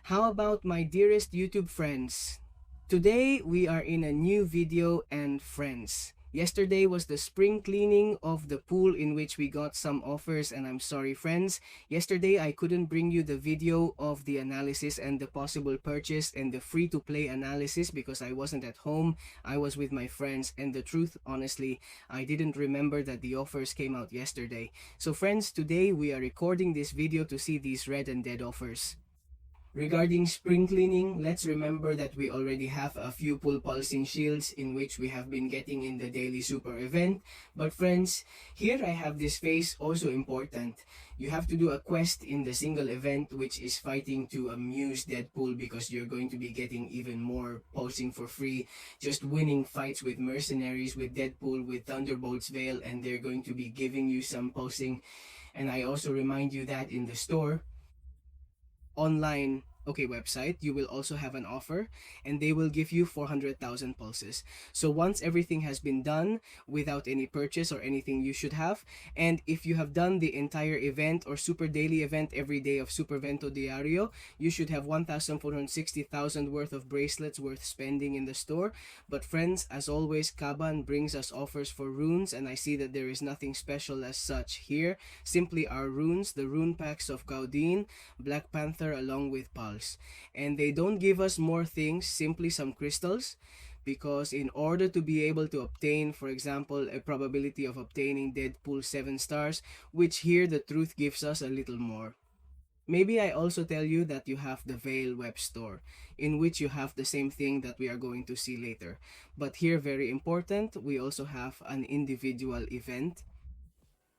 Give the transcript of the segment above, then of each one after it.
How about my dearest YouTube friends? Today we are in a new video and friends. Yesterday was the spring cleaning of the pool in which we got some offers, and I'm sorry friends, yesterday I couldn't bring you the video of the analysis and the possible purchase and the free to play analysis because I wasn't at home. I was with my friends, and the truth, honestly, I didn't remember that the offers came out yesterday. So friends, today we are recording this video to see these red and dead offers. Regarding spring cleaning, let's remember that we already have a few pull pulsing shields in which we have been getting in the daily super event. But friends, here I have this phase also important. You have to do a quest in the single event which is fighting to amuse Deadpool because you're going to be getting even more pulsing for free. Just winning fights with mercenaries, with Deadpool, with Thunderbolt's Veil, and they're going to be giving you some pulsing. And I also remind you that in the store, online website, you will also have an offer and they will give you 400,000 pulses. So once everything has been done without any purchase or anything you should have, and if you have done the entire event or super daily event every day of Super Vento Diario, you should have 1,460,000 worth of bracelets worth spending in the store. But friends, as always, Kaban brings us offers for runes, and I see that there is nothing special as such here. Simply our runes, the rune packs of Gaudin, Black Panther along with Pulse. And they don't give us more things, simply some crystals, because in order to be able to obtain, for example, a probability of obtaining Deadpool 7 stars, which here the truth gives us a little more. Maybe I also tell you that you have the Veil web store, in which you have the same thing that we are going to see later. But here, very important, we also have an individual event,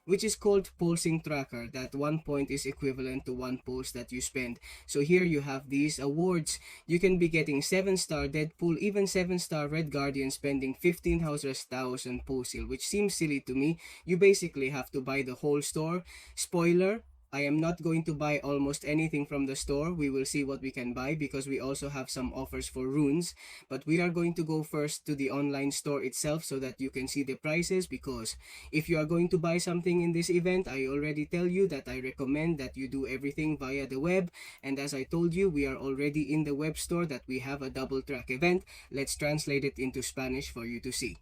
which is called pulsing tracker. That 1 point is equivalent to 1 pulse that you spend. So here you have these awards. You can be getting 7-star Deadpool, even 7-star Red Guardian, spending 15,000 pulse, which seems silly to me. You basically have to buy the whole store. Spoiler, I am not going to buy almost anything from the store. We will see what we can buy because we also have some offers for runes. But we are going to go first to the online store itself so that you can see the prices, because if you are going to buy something in this event, I already tell you that I recommend that you do everything via the web. And as I told you, we are already in the web store that we have a double track event. Let's translate it into Spanish for you to see.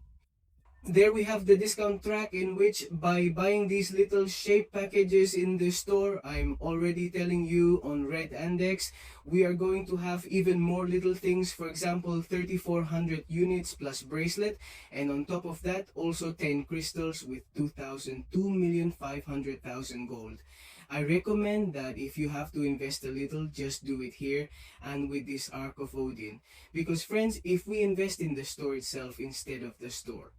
There we have the discount track, in which by buying these little shape packages in the store, I'm already telling you on Red Index, we are going to have even more little things. For example, 3,400 units plus bracelet, and on top of that also 10 crystals with 2,500,000 gold. I recommend that if you have to invest a little, just do it here and with this Ark of Odin. Because friends, if we invest in the store itself instead of the store,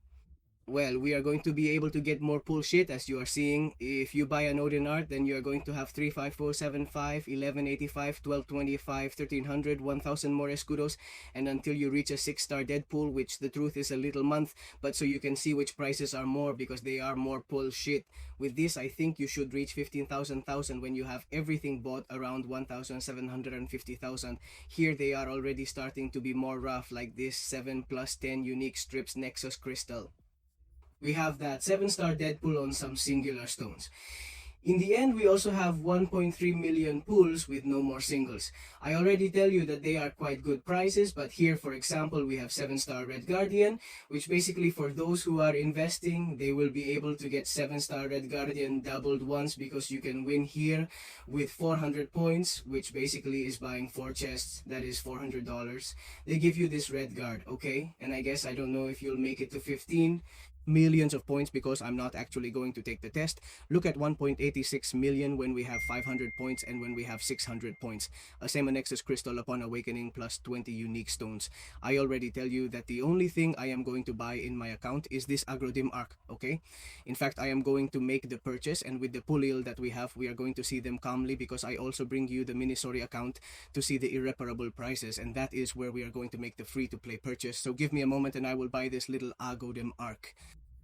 well, we are going to be able to get more pull shit, as you are seeing. If you buy an Odin art, then you are going to have 35475, 1185, 1225, 1300, 1000 more escudos, and until you reach a 6-star Deadpool, which the truth is a little month, but so you can see which prices are more because they are more pull shit. With this, I think you should reach 15,000 when you have everything bought around 1,750,000. Here they are already starting to be more rough, like this 7 plus 10 unique strips Nexus Crystal. We have that 7-star Deadpool on some singular stones. In the end, we also have 1.3 million pulls with no more singles. I already tell you that they are quite good prices, but here, for example, we have 7-star Red Guardian, which basically for those who are investing, they will be able to get 7-star Red Guardian doubled once, because you can win here with 400 points, which basically is buying 4 chests, that is $400. They give you this Red Guard, okay? And I guess I don't know if you'll make it to 15 millions of points because I'm not actually going to take the test. Look at 1.86 million when we have 500 points and when we have 600 points. A Nexus Crystal upon awakening plus 20 unique stones. I already tell you that the only thing I am going to buy in my account is this Agrodim Arc, okay? In fact, I am going to make the purchase, and with the Pulil that we have, we are going to see them calmly, because I also bring you the TheShori account to see the irreparable prices, and that is where we are going to make the free-to-play purchase. So give me a moment and I will buy this little Agrodim Arc.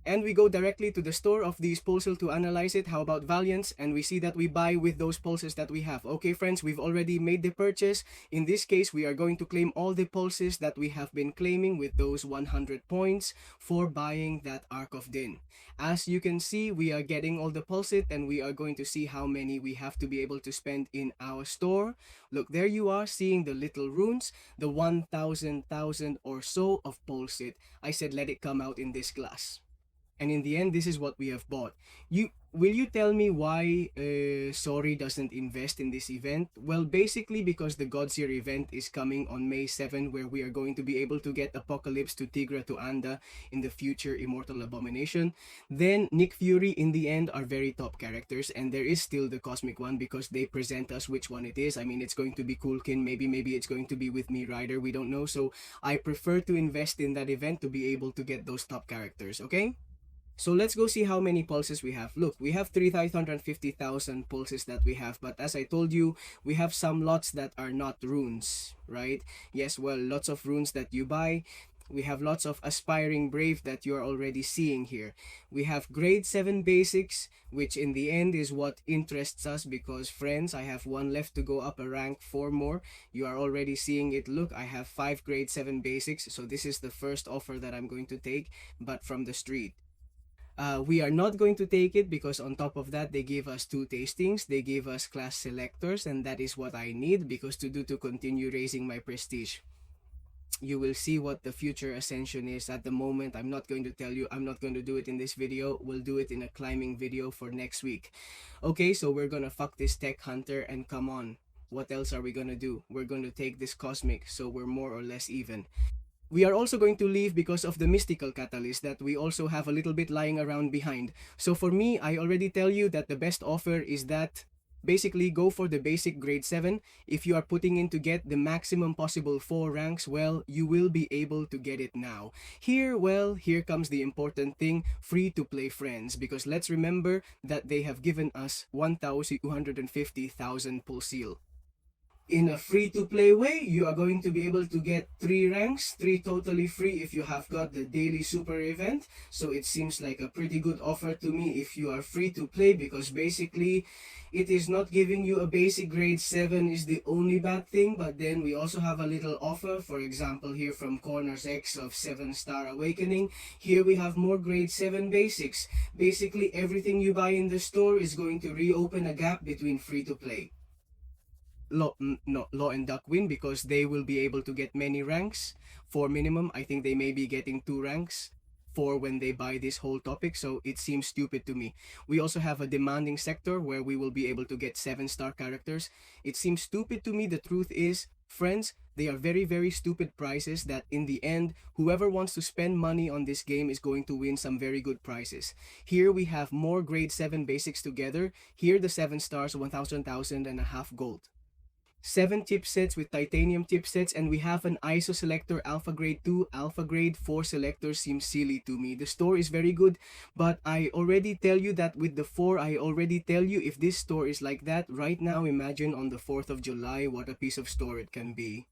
And we go directly to the store of these pulses to analyze it. How about Valiants? And we see that we buy with those pulses that we have. Okay, friends, we've already made the purchase. In this case, we are going to claim all the pulses that we have been claiming with those 100 points for buying that Arc of Din. As you can see, we are getting all the pulses, and we are going to see how many we have to be able to spend in our store. Look, there you are seeing the little runes, the 1,000 or so of pulses. I said let it come out in this glass. And in the end, this is what we have bought. You tell me why Sori doesn't invest in this event? Well, basically because the Godseer event is coming on May 7, where we are going to be able to get Apocalypse to Tigra to Anda in the future Immortal Abomination. Then Nick Fury in the end are very top characters, and there is still the Cosmic one because they present us which one it is. I mean, it's going to be Kulkin, maybe it's going to be with me Rider, we don't know. So I prefer to invest in that event to be able to get those top characters, okay? So let's go see how many pulses we have. Look, we have 350,000 pulses that we have. But as I told you, we have some lots that are not runes, right? Yes, well, lots of runes that you buy. We have lots of Aspiring Brave that you're already seeing here. We have grade 7 basics, which in the end is what interests us because, friends, I have one left to go up a rank 4 more. You are already seeing it. Look, I have 5 grade 7 basics. So this is the first offer that I'm going to take, but from the street. We are not going to take it because on top of that, they gave us 2 tastings, they gave us class selectors, and that is what I need because to continue raising my prestige. You will see what the future ascension is. At the moment, I'm not going to tell you. I'm not going to do it in this video. We'll do it in a climbing video for next week. Okay, so we're gonna fuck this tech hunter and come on. What else are we gonna do? We're going to take this cosmic, so we're more or less even. We are also going to leave because of the mystical catalyst that we also have a little bit lying around behind. So for me, I already tell you that the best offer is that basically go for the basic grade 7. If you are putting in to get the maximum possible 4 ranks, well, you will be able to get it now. Here, well, here comes the important thing, free to play friends, because let's remember that they have given us 1,250,000 pulsil. In a free-to-play way, you are going to be able to get 3 ranks, 3 totally free if you have got the daily super event. So it seems like a pretty good offer to me if you are free to play, because basically it is not giving you a basic grade 7 is the only bad thing, but then we also have a little offer, for example here from Corners X of 7-star Awakening. Here we have more grade 7 basics. Basically everything you buy in the store is going to reopen a gap between free to play. Law and Duck win because they will be able to get many ranks for minimum. I think they may be getting 2 ranks for when they buy this whole topic, so it seems stupid to me. We also have a demanding sector where we will be able to get 7-star characters. It seems stupid to me. The truth is, friends, they are very stupid prices that in the end, whoever wants to spend money on this game is going to win some very good prizes. Here we have more grade 7 basics together. Here the 7 stars, 1,000 and a half gold. 7 chipsets with titanium chipsets, and we have an ISO selector alpha grade 2. Alpha grade 4 selector seems silly to me. The store is very good, but I already tell you that with the 4, I already tell you if this store is like that right now, imagine on the 4th of July what a piece of store it can be.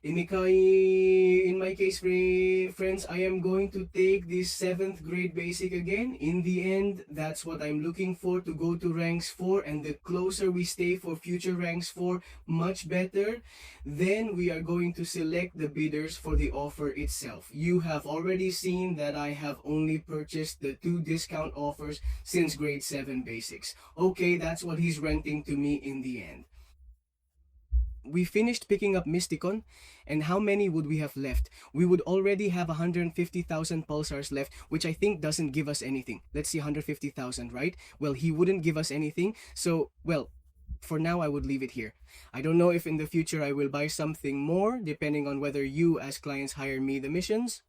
In my case, friends, I am going to take this 7th grade basic again. In the end, that's what I'm looking for, to go to ranks 4, and the closer we stay for future ranks 4, much better. Then we are going to select the bidders for the offer itself. You have already seen that I have only purchased the 2 discount offers since grade 7 basics. Okay, that's what he's renting to me in the end. We finished picking up Mysticon, and how many would we have left? We would already have 150,000 pulsars left, which I think doesn't give us anything. Let's see, 150,000, right? Well, he wouldn't give us anything, so, well, for now I would leave it here. I don't know if in the future I will buy something more, depending on whether you as clients hire me the missions.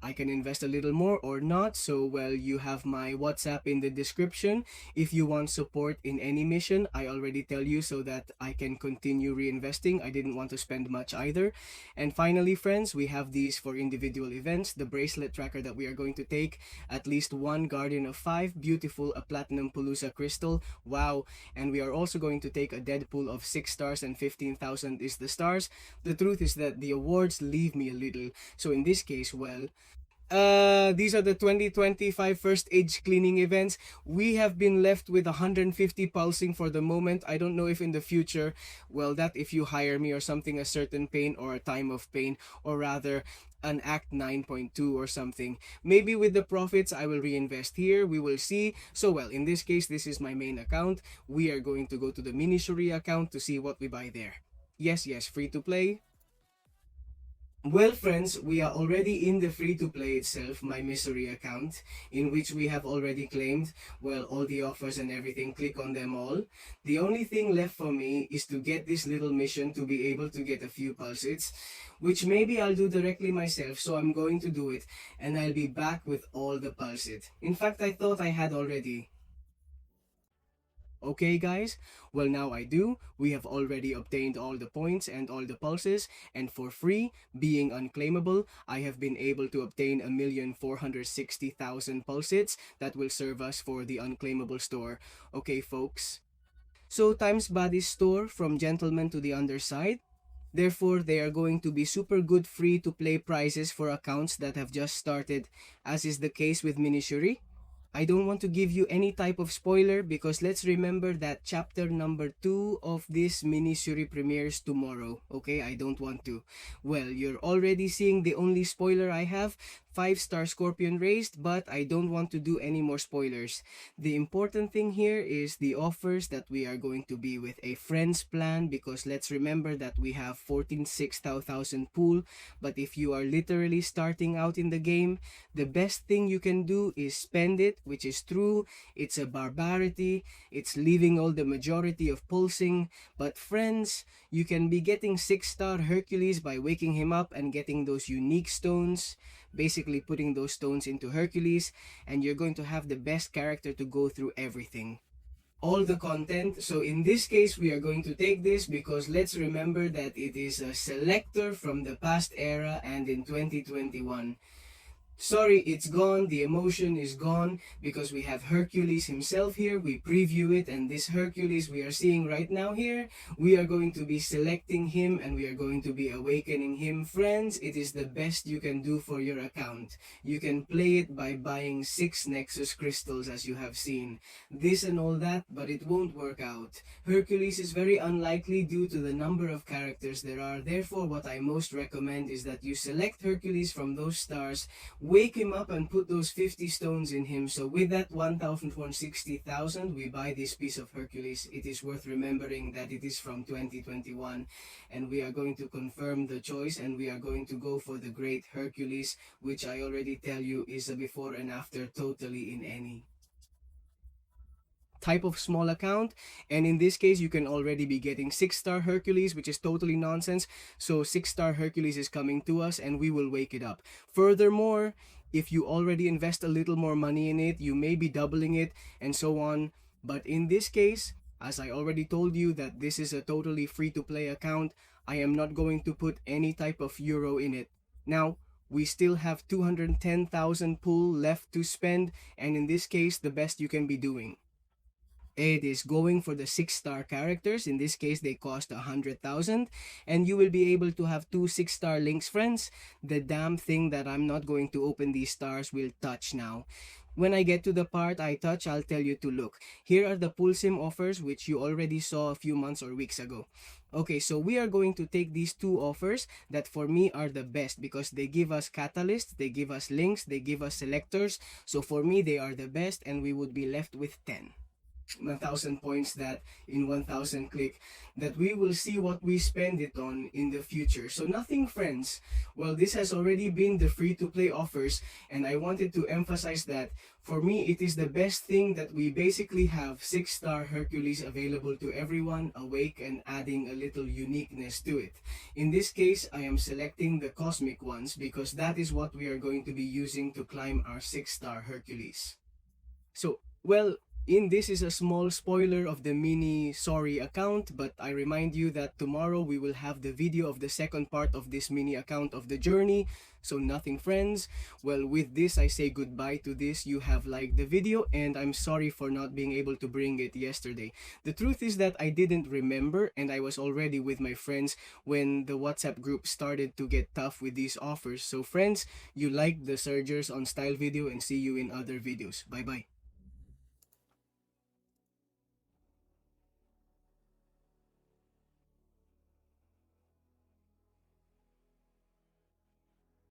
I can invest a little more or not, so well, you have my WhatsApp in the description. If you want support in any mission, I already tell you so that I can continue reinvesting. I didn't want to spend much either. And finally, friends, we have these for individual events. The bracelet tracker that we are going to take, at least 1 Guardian of 5, beautiful, a Platinum Palooza crystal, wow. And we are also going to take a Deadpool of 6 stars and 15,000 is the stars. The truth is that the awards leave me a little, so in this case, well, These are the 2025 first age cleaning events. We have been left with 150 pulsing for the moment. I don't know if in the future, well, that if you hire me or something, a certain pain or a time of pain, or rather an act 9.2 or something. Maybe with the profits, I will reinvest here. We will see. So, well, in this case, this is my main account. We are going to go to the TheShori account to see what we buy there. Yes, yes, free to play. Well, friends, we are already in the free-to-play itself, my misery account, in which we have already claimed, well, all the offers and everything. Click on them all. The only thing left for me is to get this little mission to be able to get a few pulsets, which maybe I'll do directly myself, so I'm going to do it, and I'll be back with all the pulset. In fact, I thought I had already. Okay guys, well now I do. We have already obtained all the points and all the pulses, and for free, being unclaimable, I have been able to obtain 1,460,000 pulsets that will serve us for the unclaimable store. Okay folks. So times body's store from gentleman to the underside. Therefore, they are going to be super good free to play prices for accounts that have just started, as is the case with TheShori. I don't want to give you any type of spoiler because let's remember that chapter number 2 of this mini-series premieres tomorrow. Okay, I don't want to. Well, you're already seeing the only spoiler I have, 5-star Scorpion raised, but I don't want to do any more spoilers. The important thing here is the offers that we are going to be with a friends plan, because let's remember that we have 14,600 pool, but if you are literally starting out in the game, the best thing you can do is spend it, which is true. It's a barbarity. It's leaving all the majority of pulsing. But friends, you can be getting 6-star Hercules by waking him up and getting those unique stones. Basically putting those stones into Hercules, and you're going to have the best character to go through everything. All the content. So in this case, we are going to take this because let's remember that it is a selector from the past era and in 2021. Sorry, it's gone. The emotion is gone because we have Hercules himself here. We preview it, and this Hercules we are seeing right now here, we are going to be selecting him and we are going to be awakening him. Friends, it is the best you can do for your account. You can play it by buying 6 Nexus crystals as you have seen. This and all that, but it won't work out. Hercules is very unlikely due to the number of characters there are. Therefore, what I most recommend is that you select Hercules from those stars, wake him up and put those 50 stones in him. So with that 1,160,000, we buy this piece of Hercules. It is worth remembering that it is from 2021, and we are going to confirm the choice, and we are going to go for the great Hercules, which I already tell you is a before and after totally in any type of small account. And in this case, you can already be getting 6-star Hercules, which is totally nonsense. So 6-star Hercules is coming to us and we will wake it up. Furthermore, if you already invest a little more money in it, you may be doubling it and so on. But in this case, as I already told you that this is a totally free to play account, I am not going to put any type of euro in it. Now, we still have 210,000 pool left to spend, and in this case, the best you can be doing, it is going for the 6-star characters. In this case, they cost 100,000, and you will be able to have 2 6-star links, friends. The damn thing that I'm not going to open these stars will touch now. When I get to the part I touch, I'll tell you to look. Here are the pool sim offers, which you already saw a few months or weeks ago. Okay, so we are going to take these 2 offers that for me are the best because they give us catalysts, they give us links, they give us selectors. So for me, they are the best, and we would be left with 10. 1,000 points that in 1,000 click that we will see what we spend it on in the future. So nothing, friends. Well, this has already been the free to play offers, and I wanted to emphasize that for me it is the best thing that we basically have 6-star Hercules available to everyone, awake and adding a little uniqueness to it. In this case, I am selecting the cosmic ones because that is what we are going to be using to climb our 6-star Hercules. So, well, In this is a small spoiler of the mini sorry account, but I remind you that tomorrow we will have the video of the second part of this mini account of the journey. So nothing friends. Well, with this I say goodbye to this. You have liked the video and I'm sorry for not being able to bring it yesterday. The truth is that I didn't remember and I was already with my friends when the WhatsApp group started to get tough with these offers. So friends, you like the Surgers on Style video and see you in other videos. Bye bye.